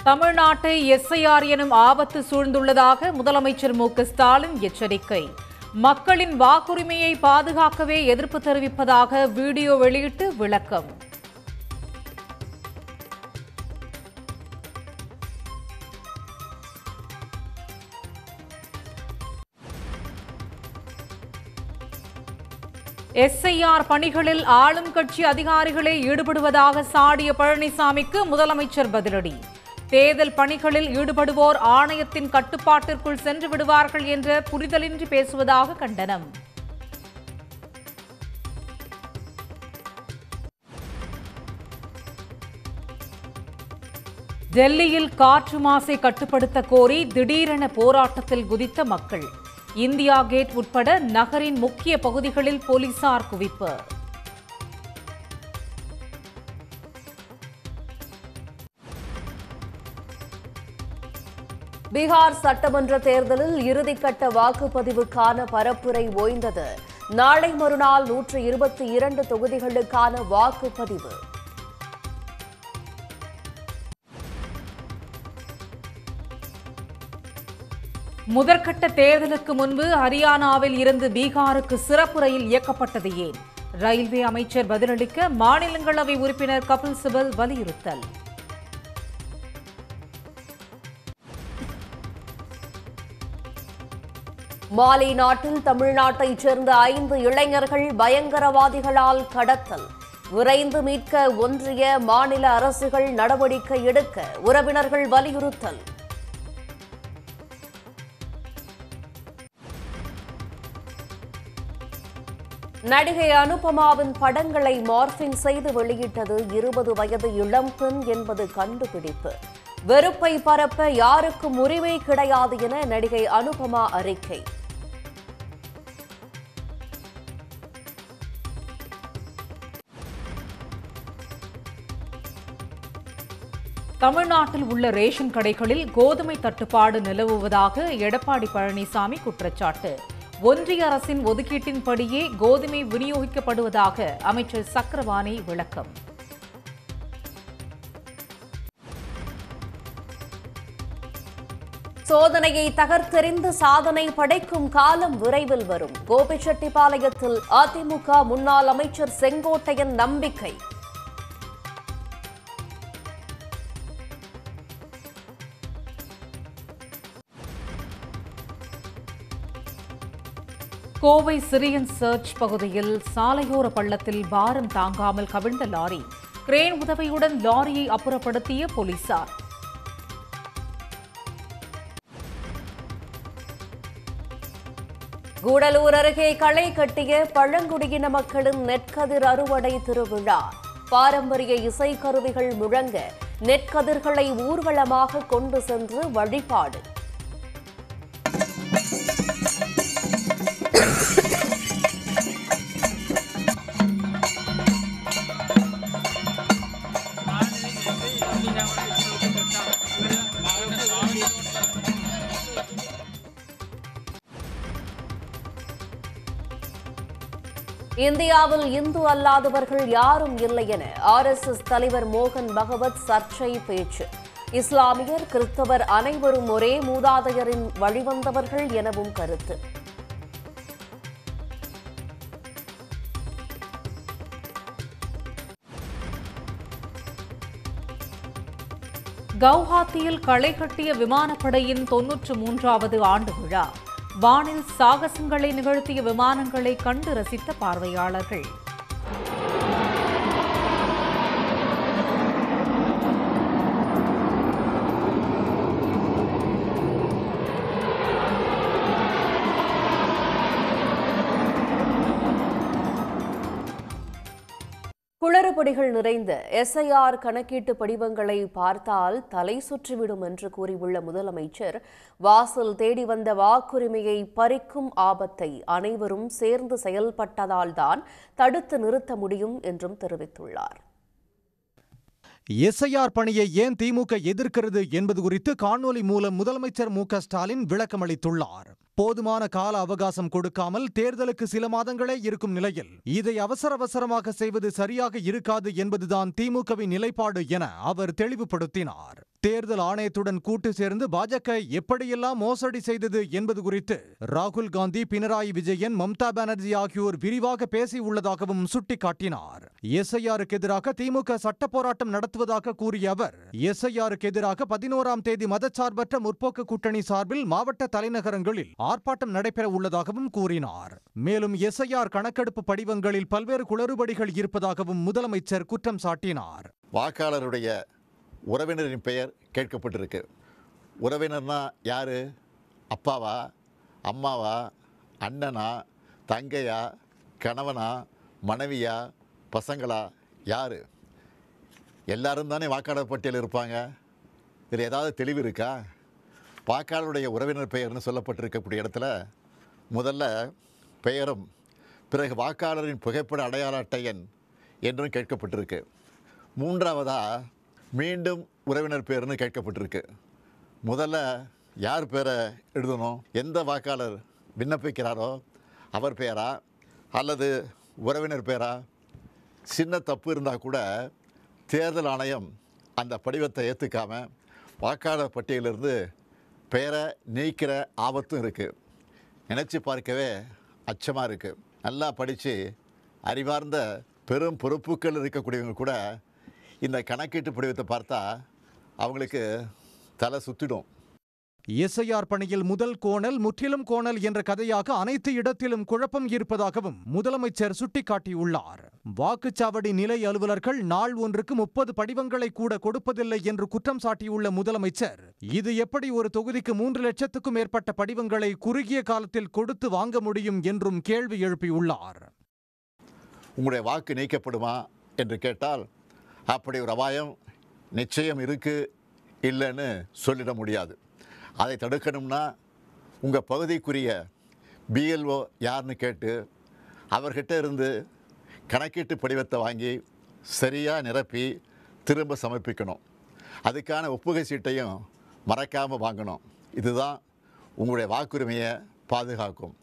தமிழ்நாட்டை எஸ்ஐஆர் எனும் ஆபத்து சூழ்ந்துள்ளதாக முதலமைச்சர் மு.க.ஸ்டாலின் எச்சரிக்கை. மக்களின் வாக்குரிமையை பாதுகாக்கவே எதிர்ப்பு தெரிவிப்பதாக வீடியோ வெளியிட்டு விளக்கம். எஸ்ஐஆர் பணிகளில் ஆளும் கட்சி அதிகாரிகளே ஈடுபடுவதாக சாடிய பழனிசாமிக்கு முதலமைச்சர் பதிலடி. தேர்தல் பணிகளில் ஈடுபடுவோர் ஆணையத்தின் கட்டுப்பாட்டிற்குள் சென்று விடுவார்கள் என்ற புரிதலின்றி பேசுவதாக கண்டனம். டெல்லியில் காற்று மாசை கட்டுப்படுத்த கோரி திடீரென போராட்டத்தில் குதித்த மக்கள். இந்தியா கேட் உட்பட நகரின் முக்கிய பகுதிகளில் போலீசார் குவிப்பு. பீகார் சட்டமன்ற தேர்தலில் இறுதிக்கட்ட வாக்குப்பதிவுக்கான பரப்புரை ஓய்ந்தது. நாளை மறுநாள் 122 தொகுதிகளுக்கான வாக்குப்பதிவு. முதற்கட்ட தேர்தலுக்கு முன்பு ஹரியானாவில் இருந்து பீகாருக்கு சிறப்பு ரயில் இயக்கப்பட்டது ஏன்? ரயில்வே அமைச்சர் பதிலளிக்க மாநிலங்களவை உறுப்பினர் கபில் சிபல் வலியுறுத்தல். மாலி நாட்டில் தமிழ்நாட்டைச் சேர்ந்த 5 இளைஞர்கள் பயங்கரவாதிகளால் கடத்தல். விரைந்து மீட்க ஒன்றிய மாநில அரசுகள் நடவடிக்கை எடுக்க உறவினர்கள் வலியுறுத்தல். நடிகை அனுபமாவின் படங்களை மார்பிங் செய்து வெளியிட்டது 20 வயது இளம் பெண் என்பது கண்டுபிடிப்பு. வெறுப்பை பரப்ப யாருக்கும் உரிமை கிடையாது என நடிகை அனுபமா அறிக்கை. தமிழ்நாட்டில் உள்ள ரேஷன் கடைகளில் கோதுமை தட்டுப்பாடு நிலவுவதாக எடப்பாடி பழனிசாமி குற்றச்சாட்டு. ஒன்றிய அரசின் ஒதுக்கீட்டின்படியே கோதுமை விநியோகிக்கப்படுவதாக அமைச்சர் சக்கரபாணி விளக்கம். சோதனையை தகர்த்தெறிந்து சாதனை படைக்கும் காலம் விரைவில் வரும். கோபிச்செட்டிப்பாளையத்தில் அதிமுக முன்னாள் அமைச்சர் செங்கோட்டையன் நம்பிக்கை. கோவை சிரியன் சர்ச் பகுதியில் சாலையோர பள்ளத்தில் பாரம் தாங்காமல் கவிழ்ந்த லாரி. கிரேன் உதவியுடன் லாரியை அப்புறப்படுத்திய போலீசார். கூடலூர் அருகே களை கட்டிய பழங்குடியின மக்களின் நெற்கதிர் அறுவடை திருவிழா. பாரம்பரிய இசைக்கருவிகள் முழங்க நெற்கதிர்களை ஊர்வலமாக கொண்டு சென்று வழிபாடு. இந்தியாவில் இந்து அல்லாதவர்கள் யாரும் இல்லை என RSS தலைவர் மோகன் பகவத் சர்ச்சை பேச்சு. இஸ்லாமியர், கிறிஸ்தவர் அனைவரும் ஒரே மூதாதையரின் வழிவந்தவர்கள் எனவும் கருத்து. கவுஹாத்தியில் களை கட்டிய விமானப்படையின் 93வது ஆண்டு விழா. வானில் சாகசங்களை நிகழ்த்திய விமானங்களை கண்டு ரசித்த பார்வையாளர்கள். குளறுபடிகள் நிறைந்த எஸ்ஐஆர் கணக்கீட்டு படிவங்களை பார்த்தால் தலை சுற்றிவிடும் என்று கூறியுள்ள முதலமைச்சர், வாசல் தேடி வந்த வாக்குரிமையை பறிக்கும் ஆபத்தை அனைவரும் சேர்ந்து செயல்பட்டதால்தான் தடுத்து நிறுத்த முடியும் என்றும் தெரிவித்துள்ளார். எஸ்ஐஆர் பணியை ஏன் திமுக எதிர்க்கிறது என்பது குறித்து காணொலி மூலம் முதலமைச்சர் மு.க.ஸ்டாலின் விளக்கமளித்துள்ளார். போதுமான கால அவகாசம் கொடுக்காமல் தேர்தலுக்கு சில மாதங்களே இருக்கும் நிலையில் இதை அவசரமாக செய்வது சரியாக இருக்காது என்பதுதான் திமுகவின் நிலைப்பாடு என அவர் தெளிவுபடுத்தினார். தேர்தல் ஆணையத்துடன் கூட்டு சேர்ந்து பாஜக எப்படியெல்லாம் மோசடி செய்தது என்பது குறித்து ராகுல் காந்தி, பினராயி விஜயன், மம்தா பானர்ஜி ஆகியோர் விரிவாக பேசியுள்ளதாகவும் சுட்டிக்காட்டினார். எஸ்ஐஆருக்கு எதிராக திமுக சட்ட போராட்டம் நடத்துவதாக கூறிய அவர், எஸ்ஐஆருக்கு எதிராக 11ஆம் தேதி மதச்சார்பற்ற முற்போக்கு கூட்டணி சார்பில் மாவட்ட தலைநகரங்களில் ஆர்ப்பாட்டம் நடைபெற உள்ளதாகவும் கூறினார். மேலும் எஸ்ஐஆர் கணக்கெடுப்பு படிவங்களில் பல்வேறு குளறுபடிகள் இருப்பதாகவும் முதலமைச்சர் குற்றம் சாட்டினார். வாக்காளருடைய உறவினரின் பெயர் கேட்கப்பட்டிருக்கு. உறவினர்னா யாரு? அப்பாவா, அம்மாவா, அண்ணனா, தங்கையா, கணவனா, மனைவியா, பசங்களா, யாரு? எல்லாரும் தானே வாக்காளர் பட்டியல் இருப்பாங்க. இதில் ஏதாவது தெளிவு இருக்கா? வாக்காளருடைய உறவினர் பெயர்னு சொல்லப்பட்டிருக்கக்கூடிய இடத்துல முதல்ல பெயரும் பிறகு வாக்காளரின் புகைப்பட அடையாள அட்டை எண் என்றும் கேட்கப்பட்டிருக்கு. மூன்றாவதாக மீண்டும் உறவினர் பேர்னு கேட்கப்பட்டிருக்கு. முதல்ல யார் பேரை எழுதணும்? எந்த வாக்காளர் விண்ணப்பிக்கிறாரோ அவர் பேரா அல்லது உறவினர் பேரா? சின்ன தப்பு இருந்தால் கூட தேர்தல் ஆணையம் அந்த படிவத்தை ஏற்றுக்காமல் வாக்காளர் பட்டியலிருந்து பெயரை நீக்கிற ஆபத்தும் இருக்குது. நினச்சி பார்க்கவே அச்சமாக இருக்குது. நல்லா படித்து அறிவார்ந்த பெரும் பொறுப்புகள் இருக்கக்கூடியவங்க கூட இந்த கணக்கீட்டு படிவத்தை பார்த்தா அவங்களுக்கு தலை சுத்திடும். எஸ்ஐஆர் பணியில் முதல் கோணல் முற்றிலும் கோணல் என்ற கதையாக அனைத்து இடத்திலும் குழப்பம் இருப்பதாகவும் முதலமைச்சர் சுட்டிக்காட்டியுள்ளார். வாக்குச்சாவடி நிலை அலுவலர்கள் நாள் ஒன்றுக்கு 30 படிவங்களை கூட கொடுப்பதில்லை என்று குற்றம் சாட்டியுள்ள முதலமைச்சர், இது எப்படி ஒரு தொகுதிக்கு 3 லட்சத்துக்கும் மேற்பட்ட படிவங்களை குறுகிய காலத்தில் கொடுத்து வாங்க முடியும் என்றும் கேள்வி எழுப்பியுள்ளார். உங்களுடைய வாக்கு நீக்கப்படுமா என்று கேட்டால் அப்படி ஒரு அபாயம் நிச்சயம் இருக்குது, இல்லைன்னு சொல்லிட முடியாது. அதை தடுக்கணும்னா உங்கள் பகுதிக்குரிய பிஎல்ஓ யாருன்னு கேட்டு அவர்கிட்ட இருந்து கணக்கீட்டு படிவத்தை வாங்கி சரியாக நிரப்பி திரும்ப சமர்ப்பிக்கணும். அதுக்கான ஒப்புகை சீட்டையும் மறக்காமல் வாங்கணும். இதுதான் உங்களுடைய வாக்குரிமையை பாதுகாக்கும்.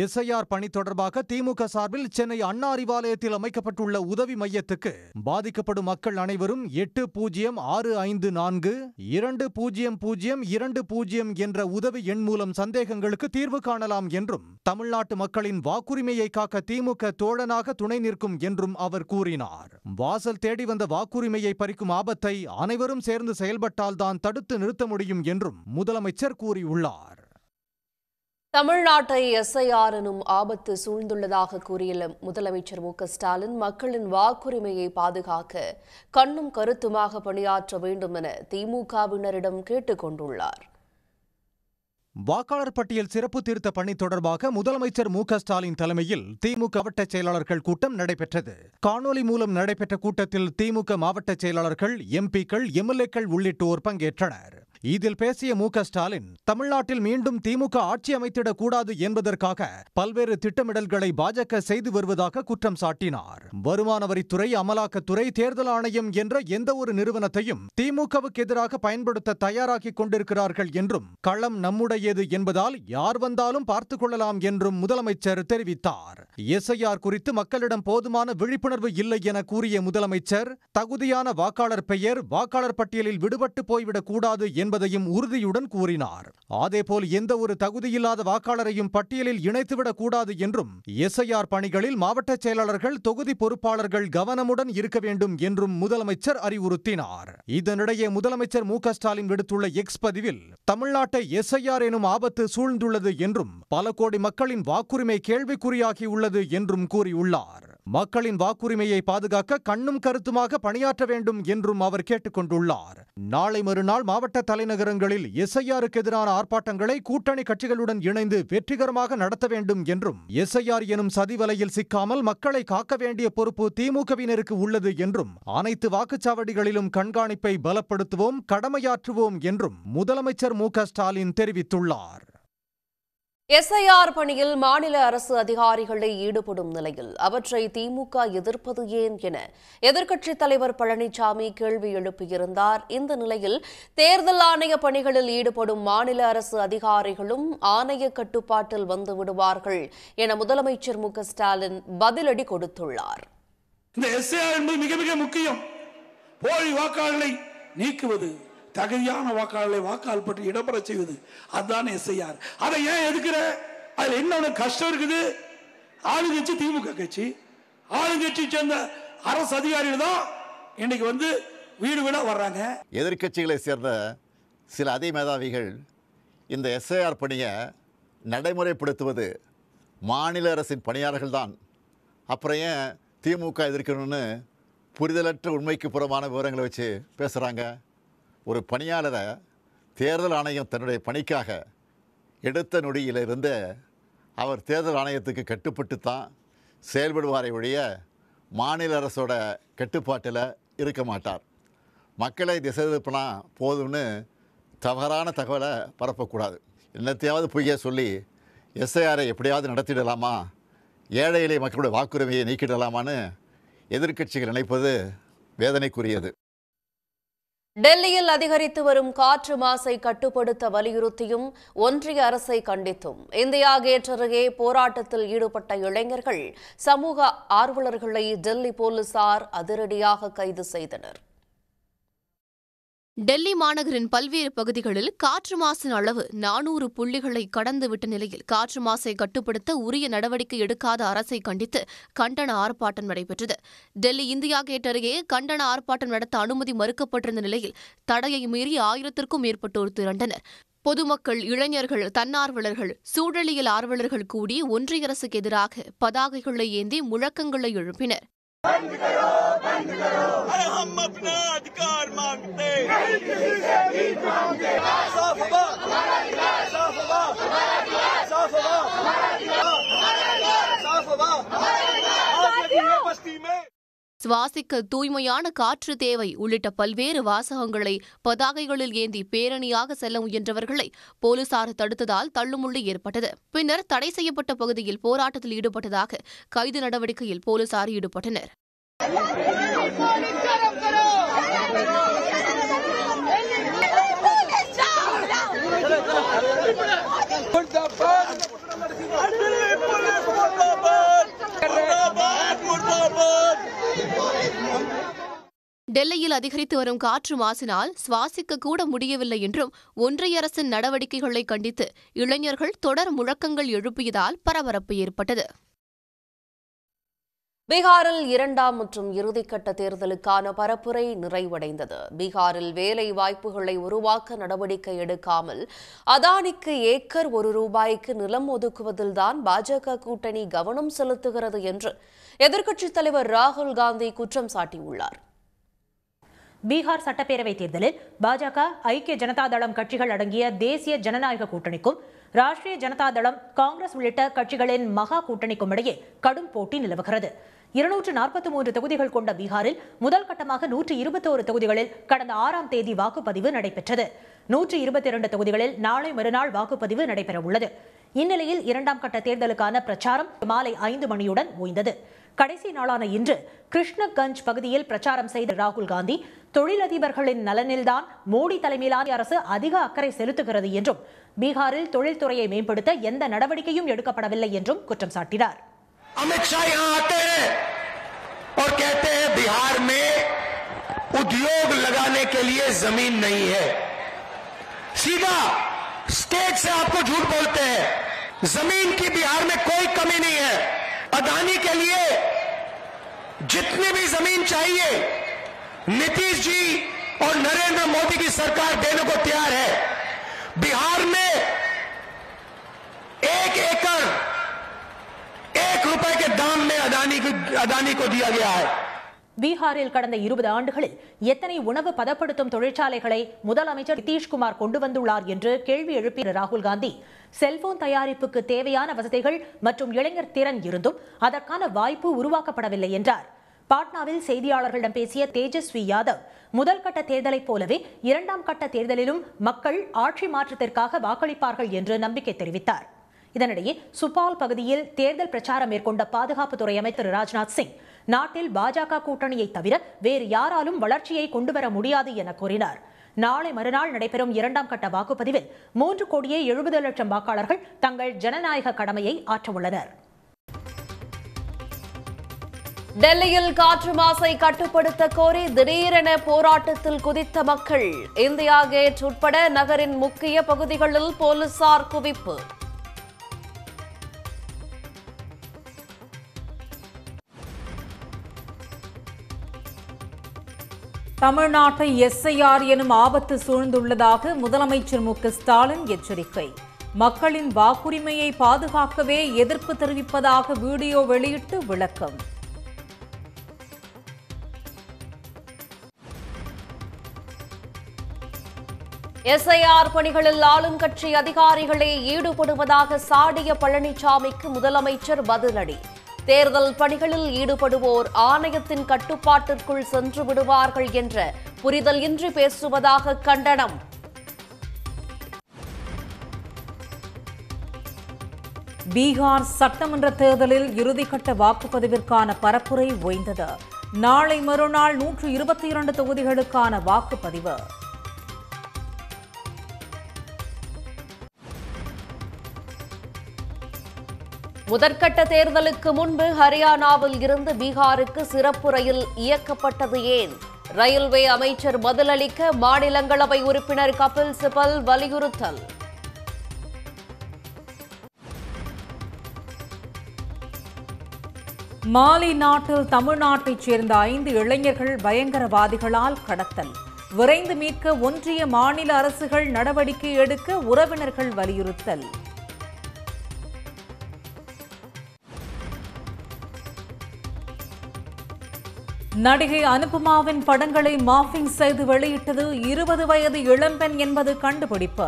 எஸ்ஐஆர் பணி தொடர்பாக திமுக சார்பில் சென்னை அண்ணா அறிவாலயத்தில் அமைக்கப்பட்டுள்ள உதவி மையத்துக்கு பாதிக்கப்படும் மக்கள் அனைவரும் 8064-2000-20 என்ற உதவி எண் மூலம் சந்தேகங்களுக்கு தீர்வு காணலாம் என்றும், தமிழ்நாட்டு மக்களின் வாக்குரிமையை காக்க திமுக தோழனாக துணை நிற்கும் என்றும் அவர் கூறினார். வாசல் தேடி வந்த வாக்குரிமையை பறிக்கும் ஆபத்தை அனைவரும் சேர்ந்து செயல்பட்டால்தான் தடுத்து நிறுத்த முடியும் என்றும் முதலமைச்சர் கூறியுள்ளார். தமிழ்நாட்டை எஸ்ஐஆர் எனும் ஆபத்து சூழ்ந்துள்ளதாக கூறிய முதலமைச்சர் மு க ஸ்டாலின், மக்களின் வாக்குரிமையை பாதுகாக்க கண்ணும் கருத்துமாக பணியாற்ற வேண்டும் என திமுகவினரிடம் கேட்டுக் கொண்டுள்ளார். வாக்காளர் பட்டியல் சிறப்பு திருத்த பணி தொடர்பாக முதலமைச்சர் மு க ஸ்டாலின் தலைமையில் திமுக மாவட்ட செயலாளர்கள் கூட்டம் நடைபெற்றது. காணொலி மூலம் நடைபெற்ற கூட்டத்தில் திமுக மாவட்ட செயலாளர்கள், எம்பிக்கள், எம்எல்ஏக்கள் உள்ளிட்டோர் பங்கேற்றனர். இதில் பேசிய மு க ஸ்டாலின், தமிழ்நாட்டில் மீண்டும் திமுக ஆட்சி அமைத்திடக் கூடாது என்பதற்காக பல்வேறு திட்டமிடல்களை பாஜக செய்து வருவதாக குற்றம் சாட்டினார். வருமான வரித்துறை, அமலாக்கத்துறை, தேர்தல் ஆணையம் என்ற எந்த ஒரு நிறுவனத்தையும் திமுகவுக்கு எதிராக பயன்படுத்த தயாராகி கொண்டிருக்கிறார்கள் என்றும், களம் நம்முடையது என்பதால் யார் வந்தாலும் பார்த்துக் கொள்ளலாம் என்றும் முதலமைச்சர் தெரிவித்தார். எஸ்ஐஆர் குறித்து மக்களிடம் போதுமான விழிப்புணர்வு இல்லை என கூறிய முதலமைச்சர், தகுதியான வாக்காளர் பெயர் வாக்காளர் பட்டியலில் விடுபட்டு போய்விடக் கூடாது என்பதையும் உறுதியுடன் கூறினார். அதேபோல் எந்த ஒரு தகுதியில்லாத வாக்காளரையும் பட்டியலில் இணைத்துவிடக் கூடாது என்றும், எஸ்ஐஆர் பணிகளில் மாவட்ட செயலாளர்கள், தொகுதி பொறுப்பாளர்கள் கவனமுடன் இருக்க வேண்டும் என்றும் முதலமைச்சர் அறிவுறுத்தினார். இதனிடையே முதலமைச்சர் மு க ஸ்டாலின் விடுத்துள்ள எக்ஸ் பதிவில், தமிழ்நாட்டை எஸ்ஐஆர் எனும் ஆபத்து சூழ்ந்துள்ளது என்றும், பல கோடி மக்களின் வாக்குரிமை கேள்விக்குறியாகியுள்ளது என்றும் கூறியுள்ளார். மக்களின் வாக்குரிமையை பாதுகாக்க கண்ணும் கருத்துமாக பணியாற்ற வேண்டும் என்றும் அவர் கேட்டுக் கொண்டுள்ளார். நாளை மறுநாள் மாவட்ட தலைநகரங்களில் எஸ்ஐஆருக்கு எதிரான ஆர்ப்பாட்டங்களை கூட்டணி கட்சிகளுடன் இணைந்து வெற்றிகரமாக நடத்த வேண்டும் என்றும், எஸ்ஐஆர் எனும் சதிவலையில் சிக்காமல் மக்களை காக்க வேண்டிய பொறுப்பு திமுகவினருக்கு உள்ளது என்றும், அனைத்து வாக்குச்சாவடிகளிலும் கண்காணிப்பை பலப்படுத்துவோம், கடமையாற்றுவோம் என்றும் முதலமைச்சர் மு க ஸ்டாலின் தெரிவித்துள்ளார். எஸ்ஐஆர் பணியில் மாநில அரசு அதிகாரிகளை ஈடுபடும் நிலையில் அவற்றை திமுக எதிர்ப்பது ஏன் என எதிர்க்கட்சித் தலைவர் பழனிசாமி கேள்வி எழுப்பியிருந்தார். இந்த நிலையில் தேர்தல் ஆணைய பணிகளில் ஈடுபடும் மாநில அரசு அதிகாரிகளும் ஆணைய கட்டுப்பாட்டில் வந்து விடுவார்கள் என முதலமைச்சர் மு க ஸ்டாலின் பதிலடி கொடுத்துள்ளார். இந்த எஸ்ஐஆர் என்பது மிக மிக முக்கியம். போலி வாக்காளர்களை நீக்குவது, தகுதியான வாக்காளர்களை வாக்காளர் பற்றி இடம்பெற செய்வது, அதுதான் SIR. அதை ஏன் எதுக்குற? அதுல என்ன கஷ்டம் இருக்குது? ஆளுங்கட்சி திமுக கட்சி, ஆளுங்கட்சி சேர்ந்த அரசு அதிகாரிகள் தான் இன்னைக்கு வீடு வீடா வர்றாங்க. எதிர்க்கட்சிகளை சேர்ந்த சில அதிமேதாவிகள் இந்த SIR பணியை நடைமுறைப்படுத்துவது மாநில அரசின் பணியாளர்கள் தான், அப்புறம் ஏன் திமுக எதிர்க்கணும்னு புரிதலற்ற உண்மைக்கு புறமான விவரங்களை வச்சு பேசுகிறாங்க. ஒரு பணியாளரை தேர்தல் ஆணையம் தன்னுடைய பணிக்காக எடுத்த நொடியிலிருந்து அவர் தேர்தல் ஆணையத்துக்கு கட்டுப்பட்டு தான் செயல்படுவாரை ஒழிய மாநில அரசோட கட்டுப்பாட்டில் இருக்க மாட்டார். மக்களை திசை திருப்பினா போதும்னு தவறான தகவலை பரப்பக்கூடாது. என்னத்தையாவது பொய்யை சொல்லி SIR எப்படியாவது நடத்திடலாமா, ஏழை எளிய மக்களுடைய வாக்குரிமையை நீக்கிடலாமான்னு எதிர்க்கட்சிகள் நினைப்பது வேதனைக்குரியது. டெல்லியில் அதிகரித்து வரும் காற்று மாசை கட்டுப்படுத்த வலியுறுத்தியும் ஒன்றிய அரசை கண்டித்தும் இந்தியா கேட் அருகே போராட்டத்தில் ஈடுபட்ட இளைஞர்கள், சமூக ஆர்வலர்களை டெல்லி போலீசார் அதிரடியாக கைது செய்தனர். டெல்லி மாநகரின் பல்வேறு பகுதிகளில் காற்று மாசின் அளவு 400 புள்ளிகளை கடந்துவிட்ட நிலையில் காற்று மாசை கட்டுப்படுத்த உரிய நடவடிக்கை எடுக்காத அரசை கண்டித்து கண்டன ஆர்ப்பாட்டம் நடைபெற்றது. டெல்லி இந்தியா கேட் அருகே கண்டன ஆர்ப்பாட்டம் நடத்த அனுமதி மறுக்கப்பட்டிருந்த நிலையில் தடையை மீறி 1000க்கும் மேற்பட்டோர் திரண்டனர். பொதுமக்கள், இளைஞர்கள், தன்னார்வலர்கள், சூழலியல் ஆர்வலர்கள் கூடி ஒன்றிய அரசுக்கு எதிராக பதாகைகளை ஏந்தி முழக்கங்களை எழுப்பினர். बंद करो, बंद करो, अरे हम अपना अधिकार मांगते, नहीं किसी से भीख मांगते, साफ हवा, साफ हवा, साफ हवा, साफ हवा, आज लगी है बस्ती में. சுவாசிக்க தூய்மையான காற்று தேவை உள்ளிட்ட பல்வேறு வாசகங்களை பதாகைகளில் ஏந்தி பேரணியாக செல்ல முயன்றவர்களை போலீசார் தடுத்ததால் தள்ளுமுள்ளு ஏற்பட்டது. பின்னர் தடை செய்யப்பட்ட பகுதியில் போராட்டத்தில் ஈடுபட்டதாக கைது நடவடிக்கையில் போலீசார் ஈடுபட்டனர். டெல்லியில் அதிகரித்து வரும் காற்று மாசினால் சுவாசிக்க கூட முடியவில்லை என்றும் ஒன்றிய அரசின் நடவடிக்கைகளை கண்டித்து இளைஞர்கள் தொடர் முழக்கங்கள் எழுப்பியதால் பரபரப்பு ஏற்பட்டது. பீகாரில் 2ஆம் மற்றும் இறுதிக்கட்ட தேர்தலுக்கான பரப்புரை நிறைவடைந்தது. பீகாரில் வேலை வாய்ப்புகளை உருவாக்க நடவடிக்கை எடுக்காமல் அதானிக்கு ஏக்கர் ₹1 நிலம் ஒதுக்குவதில்தான் பாஜக கூட்டணி கவனம் செலுத்துகிறது என்று எதிர்க்கட்சித் தலைவர் ராகுல் காந்தி குற்றம் சாட்டியுள்ளார். பீகார் சட்டப்பேரவை தேர்தலில் பாஜக, ஐக்கிய ஜனதா தளம் கட்சிகள் அடங்கிய தேசிய ஜனநாயக கூட்டணிக்கும் ராஷ்டிரிய ஜனதா தளம், காங்கிரஸ் உள்ளிட்ட கட்சிகளின் மகா கூட்டணிக்கும் இடையே கடும் போட்டி நிலவுகிறது. 243 தொகுதிகள் கொண்ட பீகாரில் முதல் கட்டமாக 121 தொகுதிகளில் கடந்த 6ஆம் தேதி வாக்குப்பதிவு நடைபெற்றது. 122 தொகுதிகளில் நாளை மறுநாள் வாக்குப்பதிவு நடைபெறவுள்ளது. இந்நிலையில் 2ஆம் கட்ட தேர்தலுக்கான பிரச்சாரம் மாலை 5 மணியுடன் ஓய்ந்தது. கடைசி நாளான இன்று கிருஷ்ணகஞ்ச் பகுதியில் பிரச்சாரம் செய்த ராகுல் காந்தி, தொழிலதிபர்களின் நலனில்தான் மோடி தலைமையிலான அரசு அதிக அக்கறை செலுத்துகிறது என்றும் பீகாரில் தொழில்துறையை மேம்படுத்த எந்த நடவடிக்கையும் எடுக்கப்படவில்லை என்றும் குற்றம் சாட்டினார். अमित शाह यहां आते हैं और कहते हैं बिहार में उद्योग लगाने के लिए जमीन नहीं है. सीधा स्टेट से आपको झूठ बोलते हैं. जमीन की बिहार में कोई कमी नहीं है. अदानी के लिए जितनी भी जमीन चाहिए नीतीश जी और नरेंद्र मोदी की सरकार देने को तैयार है. बिहार में 1 एकड़ ₹1 के दाम में अदानी को दिया गया है. பீகாரில் கடந்த 20 ஆண்டுகளில் எத்தனை உணவு பதப்படுத்தும் தொழிற்சாலைகளை முதலமைச்சர் நிதிஷ்குமார் கொண்டு வந்துள்ளார் என்று கேள்வி எழுப்பிய ராகுல் காந்தி, செல்போன் தயாரிப்புக்கு தேவையான வசதிகள் மற்றும் இளைஞர் திறன் இருந்தும் அதற்கான வாய்ப்பு உருவாக்கப்படவில்லை என்றார். பாட்னாவில் செய்தியாளர்களிடம் பேசிய தேஜஸ்வி யாதவ், முதல் கட்ட தேர்தலைப் போலவே 2ஆம் கட்ட தேர்தலிலும் மக்கள் ஆட்சி மாற்றத்திற்காக வாக்களிப்பார்கள் என்று நம்பிக்கை தெரிவித்தார். இதனிடையே சுபால் பகுதியில் தேர்தல் பிரச்சாரம் மேற்கொண்ட பாதுகாப்புத்துறை அமைச்சர் ராஜ்நாத் சிங், நாட்டில் பாஜக கூட்டணியை தவிர வேறு யாராலும் வளர்ச்சியை கொண்டுவர முடியாது என கூறினார். நாளை மறுநாள் நடைபெறும் 2ஆம் கட்ட வாக்குப்பதிவில் 3,70,00,000 வாக்காளர்கள் தங்கள் ஜனநாயக கடமையை ஆற்றவுள்ளனர். டெல்லியில் காற்று மாசை கட்டுப்படுத்த கோரி திடீரென போராட்டத்தில் குதித்த மக்கள். இந்தியா கேட் உட்பட நகரின் முக்கிய பகுதிகளில் போலீசார் குவிப்பு. தமிழ்நாட்டை எஸ்ஐஆர் எனும் ஆபத்து சூழ்ந்துள்ளதாக முதலமைச்சர் மு.க.ஸ்டாலின் எச்சரிக்கை. மக்களின் வாக்குரிமையை பாதுகாக்கவே எதிர்ப்பு தெரிவிப்பதாக வீடியோ வெளியிட்டு விளக்கம். எஸ்ஐஆர் பணிகளில் ஆளும் கட்சி அதிகாரிகளே ஈடுபடுவதாக சாடிய பழனிசாமிக்கு முதலமைச்சர் பதிலடி. தேர்தல் பணிகளில் ஈடுபடுவோர் ஆணையத்தின் கட்டுப்பாட்டிற்குள் சென்று விடுவார்கள் என்ற புரிதல் இன்றி பேசுவதாக கண்டனம். பீகார் சட்டமன்ற தேர்தலில் இறுதிக்கட்ட வாக்குப்பதிவிற்கான பரப்புரை ஓய்ந்தது. நாளை மறுநாள் 122 தொகுதிகளுக்கான வாக்குப்பதிவு. முதற்கட்ட தேர்தலுக்கு முன்பு ஹரியானாவில் இருந்து பீகாருக்கு சிறப்பு ரயில் இயக்கப்பட்டது ஏன்? ரயில்வே அமைச்சர் பதிலளிக்க மாநிலங்களவை உறுப்பினர் கபில் சிபல் வலியுறுத்தல். மாலி நாட்டில் தமிழ்நாட்டைச் சேர்ந்த 5 இளைஞர்கள் பயங்கரவாதிகளால் கடத்தல். விரைந்து மீட்க ஒன்றிய மாநில அரசுகள் நடவடிக்கை எடுக்க உறவினர்கள் வலியுறுத்தல். நடிகை அனுபமாவின் படங்களை மார்பிங் செய்து வெளியிட்டது 20 வயது இளம்பெண் என்பது கண்டுபிடிப்பு.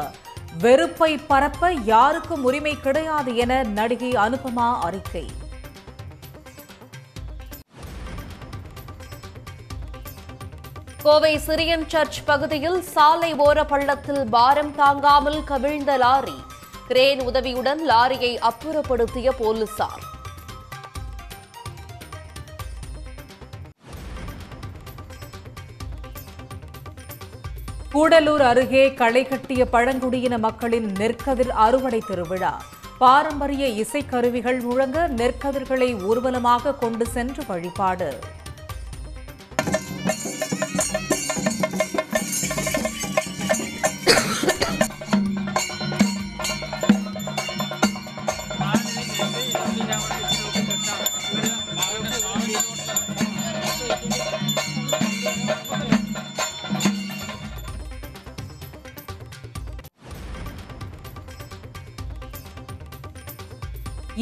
வெறுப்பை பரப்ப யாருக்கும் உரிமை கிடையாது என நடிகை அனுபமா அறிக்கை. கோவை சிரியன் சர்ச் பகுதியில் சாலை ஓர பள்ளத்தில் பாரம் தாங்காமல் கவிழ்ந்த லாரி. கிரேன் உதவியுடன் லாரியை அப்புறப்படுத்திய போலீசார். கூடலூர் அருகே களை கட்டிய பழங்குடியின மக்களின் நெற்கதிர் அறுவடை திருவிழா. பாரம்பரிய இசைக்கருவிகள் முழங்க நெற்கதிர்களை ஊர்வலமாக கொண்டு சென்று வழிபாடு.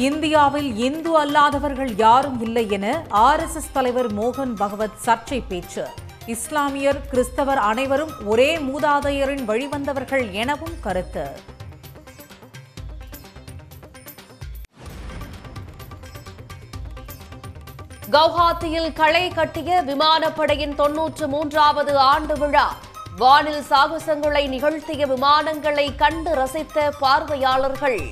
இந்தியாவில் இந்து அல்லாதவர்கள் யாரும் இல்லை என RSS தலைவர் மோகன் பகவத் சர்ச்சை பேச்சு. இஸ்லாமியர், கிறிஸ்தவர் அனைவரும் ஒரே மூதாதையரின் வழிவந்தவர்கள் எனவும் கருத்து. கவுஹாத்தியில் களை கட்டிய விமானப்படையின் 93வது ஆண்டு விழா. வானில் சாகசங்களை நிகழ்த்திய விமானங்களை கண்டு ரசித்த பார்வையாளர்கள்.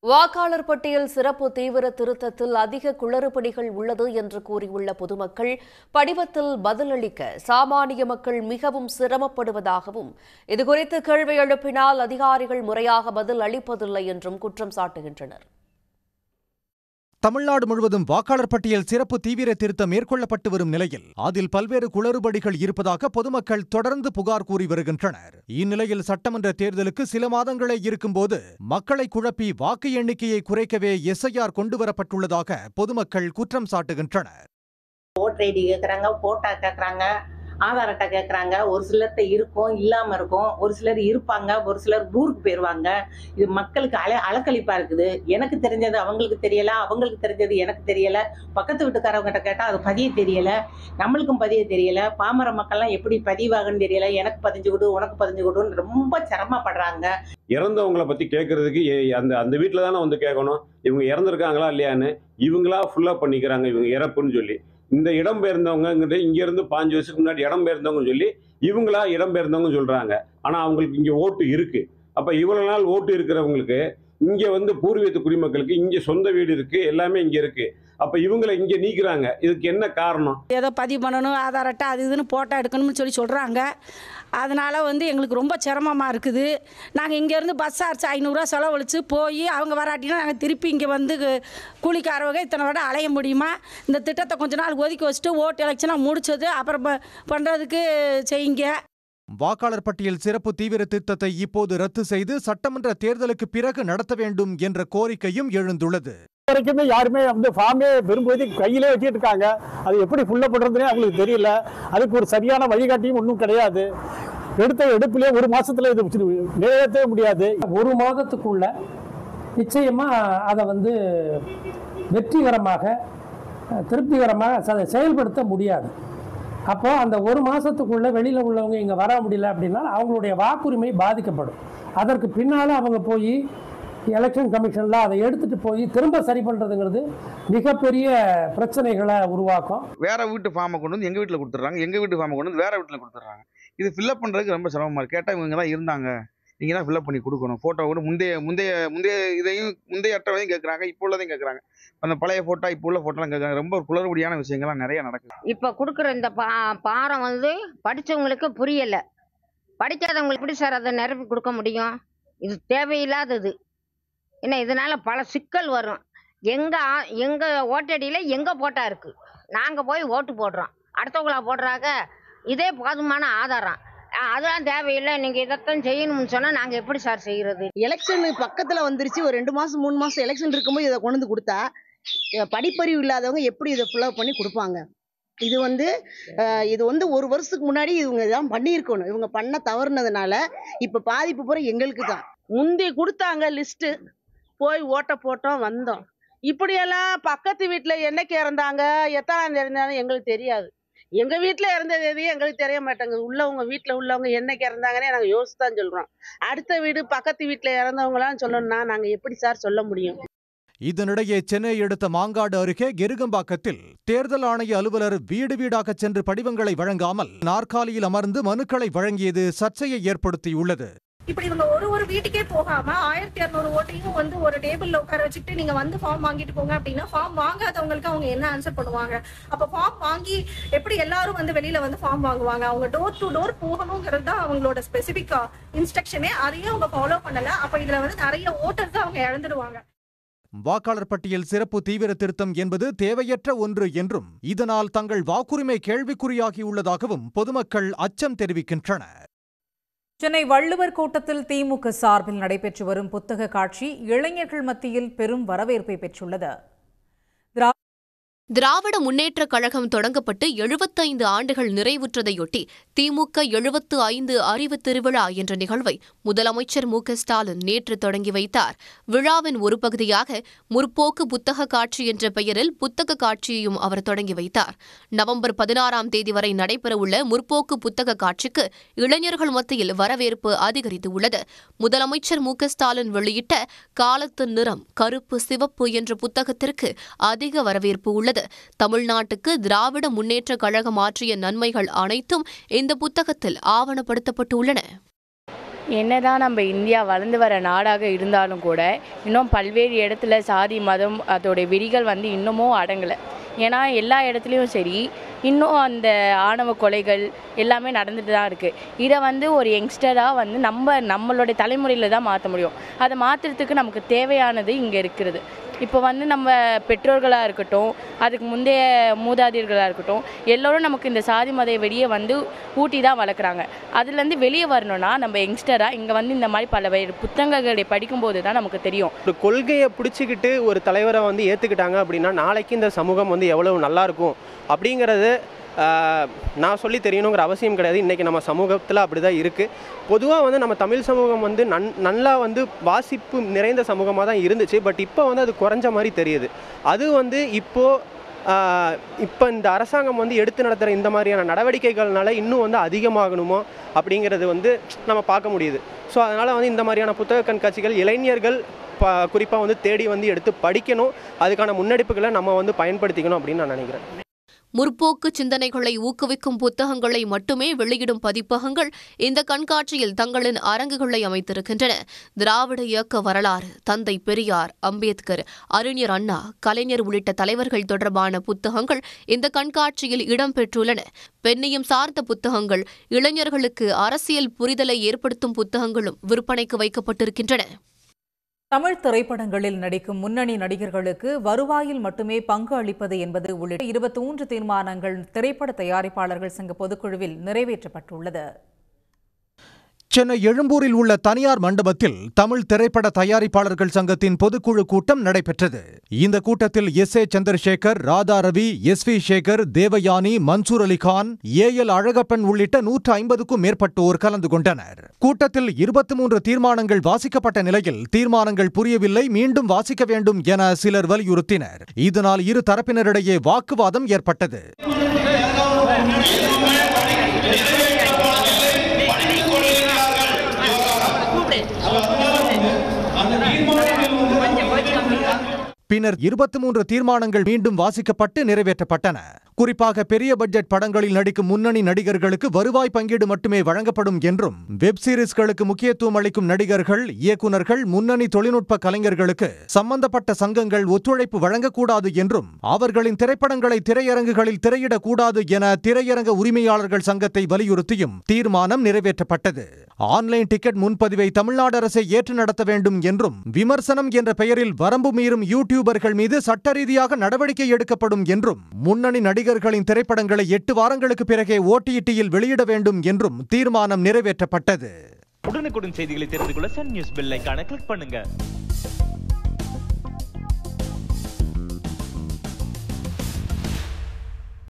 வாக்காளர் பட்டியல் சிறப்பு தீவிர திருத்தத்தில் அதிக குளறுபடிகள் உள்ளது என்று கூறியுள்ள பொதுமக்கள் படிவத்தில் பதிலளிக்க சாமானிய மக்கள் மிகவும் சிரமப்படுவதாகவும், இதுகுறித்து கேள்வி எழுப்பினால் அதிகாரிகள் முறையாக பதில் அளிப்பதில்லை என்றும் குற்றம் சாட்டுகின்றனர். தமிழ்நாடு முழுவதும் வாக்காளர் பட்டியல் சிறப்பு தீவிர திருத்தம் மேற்கொள்ளப்பட்டு வரும் நிலையில் அதில் பல்வேறு குளறுபடிகள் இருப்பதாக பொதுமக்கள் தொடர்ந்து புகார் கூறி வருகின்றனர். இந்நிலையில் சட்டமன்ற தேர்தலுக்கு சில மாதங்களே இருக்கும்போது மக்களை குழப்பி வாக்கு எண்ணிக்கையை குறைக்கவே SIR கொண்டுவரப்பட்டுள்ளதாக பொதுமக்கள் குற்றம் சாட்டுகின்றனர். ஓட்டர் ஐடி கேட்குறாங்க, போட்டா கேட்குறாங்க, ஆதார் அட்டை கேட்குறாங்க. ஒரு சிலர்கிட்ட இருக்கும், இல்லாமல் இருக்கும். ஒரு சிலர் இருப்பாங்க, ஒரு சிலர் ஊருக்கு போயிடுவாங்க. இது மக்களுக்கு அலக்களிப்பாக இருக்குது. எனக்கு தெரிஞ்சது அவங்களுக்கு தெரியலை, அவங்களுக்கு தெரிஞ்சது எனக்கு தெரியலை. பக்கத்து வீட்டுக்காரவங்கிட்ட கேட்டால் அது பதிய தெரியலை, நம்மளுக்கும் பதிய தெரியலை. பாமர மக்கள்லாம் எப்படி பதிவாகன்னு தெரியலை. எனக்கு பதிஞ்சு கொடு, உனக்கு பதிஞ்சு கொடுன்னு ரொம்ப சிரமப்படுறாங்க. இறந்தவங்களை பற்றி கேட்கறதுக்கு அந்த வீட்டில் தானே வந்து கேட்கணும், இவங்க இறந்துருக்காங்களா இல்லையான்னு. இவங்களா ஃபுல்லாக பண்ணிக்கிறாங்க இவங்க இறப்புன்னு சொல்லி. இந்த இடம்பெயர்ந்தவங்க இங்கேருந்து 5 வருஷத்துக்கு முன்னாடி இடம்பெயர்ந்தவங்கன்னு சொல்லி இவங்களா இடம்பெயர்ந்தவங்க சொல்கிறாங்க. ஆனால் அவங்களுக்கு இங்கே ஓட்டு இருக்குது. அப்போ இவ்வளோ நாள் ஓட்டு இருக்கிறவங்களுக்கு இங்கே வந்து பூர்வீகத்து குடிமக்களுக்கு இங்கே சொந்த வீடு இருக்குது, எல்லாமே இங்கே இருக்குது. அப்போ இவங்களை இங்கே நீக்கிறாங்க. இதுக்கு என்ன காரணம்? ஏதோ பதிவு பண்ணணும், ஆதார் அட்டை அது இதுன்னு போட்டோ எடுக்கணும்னு சொல்கிறாங்க. அதனால் வந்து எங்களுக்கு ரொம்ப சிரமமாக இருக்குது. நாங்கள் இங்கேருந்து பஸ் சார்ஜ் 500 ரூபா செலவழித்து போய் அவங்க வராட்டினா நாங்கள் திருப்பி இங்கே வந்து கூலிக்காரவங்க இத்தனை விட அலைய முடியுமா? இந்த திட்டத்தை கொஞ்ச நாள் ஒதுக்கி வச்சுட்டு ஓட்டு எலெக்ஷனாக முடிச்சது அப்புறம் பண்ணுறதுக்கு செய்யுங்க. வாக்காளர் பட்டியல் சிறப்பு தீவிர திட்டத்தை இப்போது ரத்து செய்து சட்டமன்ற தேர்தலுக்கு பிறகு நடத்த வேண்டும் என்ற கோரிக்கையும் எழுந்துள்ளது. வரைக்குமே யாருமே வந்து ஃபார்மே விரும்புவதை கையிலே வச்சுட்டு இருக்காங்க. அது எப்படி ஃபுல்லப் பண்ணுறதுனே அவங்களுக்கு தெரியல. அதுக்கு ஒரு சரியான வழிகாட்டியும் ஒன்றும் கிடையாது. எடுத்த எடுப்பிலே ஒரு மாதத்தில் இது நிறைவேற்றவே முடியாது. ஒரு மாதத்துக்குள்ள நிச்சயமாக அதை வந்து வெற்றிகரமாக திருப்திகரமாக செயல்படுத்த முடியாது. அப்போ அந்த ஒரு மாதத்துக்குள்ளே வெளியில் உள்ளவங்க இங்கே வர முடியல அப்படின்னா அவங்களுடைய வாக்குரிமை பாதிக்கப்படும். அதற்கு பின்னால் அவங்க போய் எலெக்ஷன் கமிஷனில் அதை எடுத்துகிட்டு போய் திரும்ப சரி பண்ணுறதுங்கிறது மிகப்பெரிய பிரச்சனைகளை உருவாக்கும். வேற வீட்டு ஃபார்மை கொண்டு வந்து எங்கள் வீட்டில் கொடுத்துட்றாங்க, எங்கள் வீட்டு ஃபார்மை கொண்டு வந்து வேறு வீட்டில் கொடுத்துட்றாங்க. இது ஃபில்அப் பண்ணுறதுக்கு ரொம்ப சிரமமாக இருக்குது. கேட்டால் இவங்க தான் இருந்தாங்க, நீங்கள் தான் ஃபில்அப் பண்ணி கொடுக்கணும். ஃபோட்டோ கூட முந்தைய அட்டவையும் கேட்குறாங்க, இப்போ உள்ளதையும் கேட்குறாங்க. அந்த பழைய ஃபோட்டோ இப்போ உள்ள ஃபோட்டோலாம் கேட்குறாங்க. ரொம்ப குளறுபடியான விஷயங்கள்லாம் நிறைய நடக்குது. இப்போ கொடுக்குற இந்த பாரம் வந்து படித்தவங்களுக்கு புரியலை. படிக்காதவங்களுக்கு எப்படி சார் அதை நிரப்பி கொடுக்க முடியும்? இது தேவையில்லாதது. ஏன்னா இதனால் பல சிக்கல் வரும். எங்கள் ஓட்டடியில் எங்கள் போட்டா இருக்குது, நாங்கள் போய் ஓட்டு போடுறோம், அடுத்தவங்களா போடுறாங்க. இதே போதுமான ஆதாரம். அதெல்லாம் தேவையில்லை, நீங்கள் இதைத்தான் செய்யணும்னு சொன்னால் நாங்கள் எப்படி சார் செய்கிறது? எலெக்ஷன் பக்கத்தில் வந்துருச்சு. ஒரு 2 மாதம் 3 மாதம் எலெக்ஷன் இருக்கும்போது இதை கொண்டு வந்து கொடுத்தா படிப்பறிவு இல்லாதவங்க எப்படி இதை ஃபில்அப் பண்ணி கொடுப்பாங்க? இது வந்து ஒரு வருஷத்துக்கு முன்னாடி இவங்க தான் பண்ணியிருக்கணும். இவங்க பண்ண தவறுனதுனால இப்போ பாதிப்பு பூரா எங்களுக்கு தான். முந்தி கொடுத்தாங்க லிஸ்ட்டு, போய் ஓட்ட போட்டோம் வந்தோம். இப்படியெல்லாம் பக்கத்து வீட்டில் என்னைக்கு இறந்தாங்க, எத்தனாம் தேதி இருந்தாலும் எங்களுக்கு தெரியாது. எங்கள் வீட்டில் இறந்த தேதியே எங்களுக்கு தெரிய மாட்டேங்குது. உள்ளவங்க வீட்டில் உள்ளவங்க என்னைக்கு இறந்தாங்கன்னே நாங்கள் யோசிச்சு தான் சொல்கிறோம். அடுத்த வீடு பக்கத்து வீட்டில் இறந்தவங்களாம் சொல்லணும்னா நாங்கள் எப்படி சார் சொல்ல முடியும்? இதனிடையே சென்னை அடுத்த மாங்காடு அருகே கெருகம்பாக்கத்தில் தேர்தல் ஆணைய அலுவலர் வீடு வீடாக சென்று படிவங்களை வழங்காமல் நாற்காலியில் அமர்ந்து மனுக்களை வழங்கியது சர்ச்சையை ஏற்படுத்தியுள்ளது. இப்படி இவங்க ஒரு வீட்டுக்கே போகாம 1200 ஓட்டையும் வந்து ஒரு டேபிள்ல உட்கார வச்சுட்டு நீங்க வந்து ஃபார்ம் வாங்கிட்டு போங்க அப்படின்னா ஃபார்ம் வாங்காதவங்களுக்கு அவங்க என்ன ஆன்சர் பண்ணுவாங்க? அப்ப ஃபார்ம் வாங்கி எப்படி எல்லாரும் வந்து வெளியில வந்து ஃபார்ம் வாங்குவாங்க? அவங்க டோர் டு டோர் போகணுங்கிறது தான் அவங்களோட ஸ்பெசிபிக் இன்ஸ்ட்ரக்ஷனே. அதையும் அவங்க ஃபாலோ பண்ணல. அப்ப இதுல வந்து நிறைய ஓட்டர்ஸ் அவங்க இழந்துடுவாங்க. வாக்காளர் பட்டியல் சிறப்பு தீவிர திருத்தம் என்பது தேவையற்ற ஒன்று என்றும் இதனால் தங்கள் வாக்குரிமை கேள்விக்குறியாகியுள்ளதாகவும் பொதுமக்கள் அச்சம் தெரிவிக்கின்றனர். சென்னை வள்ளுவர் கோட்டத்தில் திமுக சார்பில் நடைபெற்று வரும் புத்தக காட்சி இளைஞர்கள் மத்தியில் பெரும் வரவேற்பை பெற்றுள்ளது. திராவிட முன்னேற்றக் கழகம் தொடங்கப்பட்டு 75 ஆண்டுகள் நிறைவுற்றதையொட்டி திமுக 75 அறிவு திருவிழா என்ற நிகழ்வை முதலமைச்சர் மு.க.ஸ்டாலின் நேற்று தொடங்கி வைத்தார். விழாவின் ஒரு பகுதியாக முற்போக்கு புத்தக காட்சி என்ற பெயரில் புத்தக காட்சியையும் அவர் தொடங்கி வைத்தார். நவம்பர் 16ஆம் தேதி வரை நடைபெறவுள்ள முற்போக்கு புத்தக காட்சிக்கு இளைஞர்கள் மத்தியில் வரவேற்பு அதிகரித்துள்ளது. முதலமைச்சர் மு.க.ஸ்டாலின் வெளியிட்ட காலத்தின் நிறம் கருப்பு சிவப்பு என்ற புத்தகத்திற்கு அதிக வரவேற்பு உள்ளது. தமிழ்நாட்டுக்கு திராவிட முன்னேற்றக் கழகம் ஆற்றிய நன்மைகள் அனைத்தும் இந்த புத்தகத்தில் ஆவணப்படுத்தப்பட்டுள்ளன. என்னதான் நம்ம இந்தியா வளர்ந்து வர நாடாக இருந்தாலும் கூட இன்னும் பல்வேறு இடத்துல சாதி மதம் அதோடைய விரிகள் வந்து இன்னமும் அடங்கலை. ஏன்னா எல்லா இடத்துலையும் சரி இன்னும் அந்த ஆணவ கொலைகள் எல்லாமே நடந்துட்டு தான் இருக்குது. இதை வந்து ஒரு யங்ஸ்டராக வந்து நம்மளுடைய தலைமுறையில் தான் மாற்ற முடியும். அதை மாற்றுறதுக்கு நமக்கு தேவையானது இங்கே இருக்கிறது. இப்போ வந்து நம்ம பெற்றோர்களாக இருக்கட்டும், அதுக்கு முந்தைய மூதாதையர்களாக இருக்கட்டும், எல்லோரும் நமக்கு இந்த சாதி மத வெளியே வந்து ஊட்டி தான் வளர்க்குறாங்க. அதுலேருந்து வெளியே வரணும்னா நம்ம யங்ஸ்டராக இங்கே வந்து இந்த மாதிரி பல புத்தகங்களை படிக்கும்போது தான் நமக்கு தெரியும். ஒரு கொள்கையை பிடிச்சிக்கிட்டு ஒரு தலைவரை வந்து ஏற்றுக்கிட்டாங்க அப்படின்னா நாளைக்கு இந்த சமூகம் வந்து எவ்வளவு நல்லாயிருக்கும் அப்படிங்கிறது நான் சொல்லி தெரியணுங்கிற அவசியம் கிடையாது. இன்றைக்கி நம்ம சமூகத்தில் அப்படி தான் இருக்குது. பொதுவாக வந்து நம்ம தமிழ் சமூகம் வந்து நல்லா வந்து வாசிப்பு நிறைந்த சமூகமாக தான் இருந்துச்சு. பட் இப்போ வந்து அது குறைஞ்ச மாதிரி தெரியுது. அது வந்து இப்போ இந்த அரசாங்கம் வந்து எடுத்து நடத்துகிற இந்த மாதிரியான நடவடிக்கைகள்னால இன்னும் வந்து அதிகமாகணுமோ அப்படிங்கிறது வந்து நம்ம பார்க்க முடியுது. ஸோ அதனால் வந்து இந்த மாதிரியான புத்தக கண்காட்சிகள் இளைஞர்கள் குறிப்பாக வந்து தேடி வந்து எடுத்து படிக்கணும். அதுக்கான முன்னெடுப்புகளை நம்ம வந்து பயன்படுத்திக்கணும் அப்படின்னு நான் நினைக்கிறேன். முற்போக்கு சிந்தனைகளை ஊக்குவிக்கும் புத்தகங்களை மட்டுமே வெளியிடும் பதிப்பகங்கள் இந்த கண்காட்சியில் தங்களின் அரங்குகளை அமைத்திருக்கின்றன. திராவிட இயக்க வரலாறு, தந்தை பெரியார், அம்பேத்கர், அறிஞர் அண்ணா, கலைஞர் உள்ளிட்ட தலைவர்கள் தொடர்பான புத்தகங்கள் இந்த கண்காட்சியில் இடம்பெற்றுள்ளன. பெண்ணியம் சார்ந்த புத்தகங்கள், இளைஞர்களுக்கு அரசியல் புரிதலை ஏற்படுத்தும் புத்தகங்களும் விற்பனைக்கு வைக்கப்பட்டிருக்கின்றன. தமிழ் திரைப்படங்களில் நடிக்கும் முன்னணி நடிகர்களுக்கு வருவாயில் மட்டுமே பங்கு அளிப்பது என்பது உள்ளிட்ட 23 தீர்மானங்கள் திரைப்பட தயாரிப்பாளர்கள் சங்க பொதுக்குழுவில் நிறைவேற்றப்பட்டுள்ளது. சென்னை எழும்பூரில் உள்ள தனியார் மண்டபத்தில் தமிழ் திரைப்பட தயாரிப்பாளர்கள் சங்கத்தின் பொதுக்குழு கூட்டம் நடைபெற்றது. இந்த கூட்டத்தில் எஸ். சந்திரசேகர், ராதா ரவி, எஸ்.வி. சேகர், தேவயானி, மன்சூர் அலிகான், ஏ.எல். அழகப்பன் உள்ளிட்ட 150க்கும் மேற்பட்டோர் கலந்து கொண்டனர். கூட்டத்தில் 23 தீர்மானங்கள் வாசிக்கப்பட்ட நிலையில் தீர்மானங்கள் புரியவில்லை, மீண்டும் வாசிக்க வேண்டும் என சிலர் வலியுறுத்தினர். இதனால் இரு தரப்பினரிடையே வாக்குவாதம் ஏற்பட்டது. பின்னர் 23 தீர்மானங்கள் மீண்டும் வாசிக்கப்பட்டு நிறைவேற்றப்பட்டன. குறிப்பாக பெரிய பட்ஜெட் படங்களில் நடிக்கும் முன்னணி நடிகர்களுக்கு வருவாய் பங்கீடு மட்டுமே வழங்கப்படும் என்றும், வெப் சீரிஸ்களுக்கு முக்கியத்துவம் அளிக்கும் நடிகர்கள், இயக்குநர்கள், முன்னணி தொழில்நுட்ப கலைஞர்களுக்கு சம்பந்தப்பட்ட சங்கங்கள் ஒத்துழைப்பு வழங்கக்கூடாது என்றும், அவர்களின் திரைப்படங்களை திரையரங்குகளில் திரையிடக்கூடாது என திரையரங்க உரிமையாளர்கள் சங்கத்தை வலியுறுத்தியும் தீர்மானம் நிறைவேற்றப்பட்டது. ஆன்லைன் டிக்கெட் முன்பதிவை தமிழ்நாடு அரசை ஏற்று நடத்த வேண்டும் என்றும், விமர்சனம் என்ற பெயரில் வரம்பு மீறும் யூடியூபர்கள் மீது சட்ட ரீதியாக நடவடிக்கை எடுக்கப்படும் என்றும், முன்னணி நடிகர்களின் திரைப்படங்களை 8 வாரங்களுக்கு பிறகே OTT-யில் வெளியிட வேண்டும் என்றும் தீர்மானம் நிறைவேற்றப்பட்டது. உடனுக்குடன் செய்திகளை தெரிந்து கொள்ள சன் நியூஸ் பெல் ஐகானை கிளிக் பண்ணுங்க.